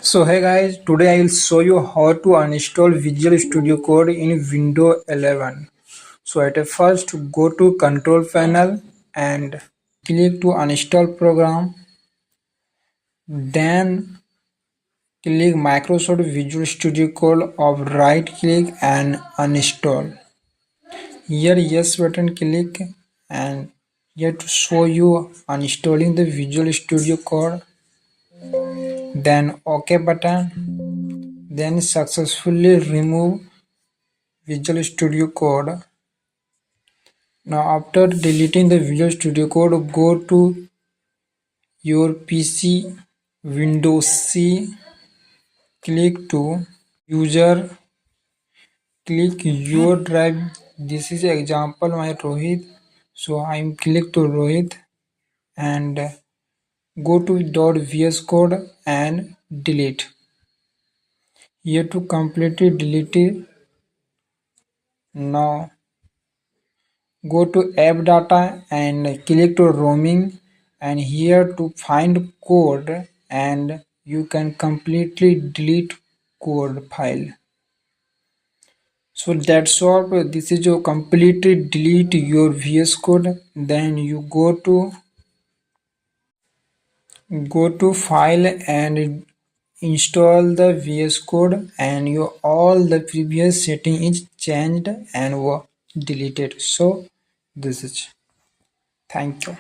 So hey guys, today I will show you how to uninstall Visual Studio Code in Windows 11. So at first go to control panel and click to uninstall program. Then click Microsoft Visual Studio Code of right click and uninstall. Here yes button click and here to show you uninstalling the Visual Studio Code. Then OK button. Then successfully remove Visual Studio Code. Now after deleting the Visual Studio Code, go to your PC, Windows C, click to user, click your drive. This is example my Rohit, so I'm click to Rohit and go to .vscode and delete. Here to completely delete it. Now go to app data and click to roaming, and here to find code and you can completely delete code file. So that's all. This is your completely delete your VS Code. Then you go to file and install the VS Code, and your all the previous setting is changed and deleted. So this is. Thank you.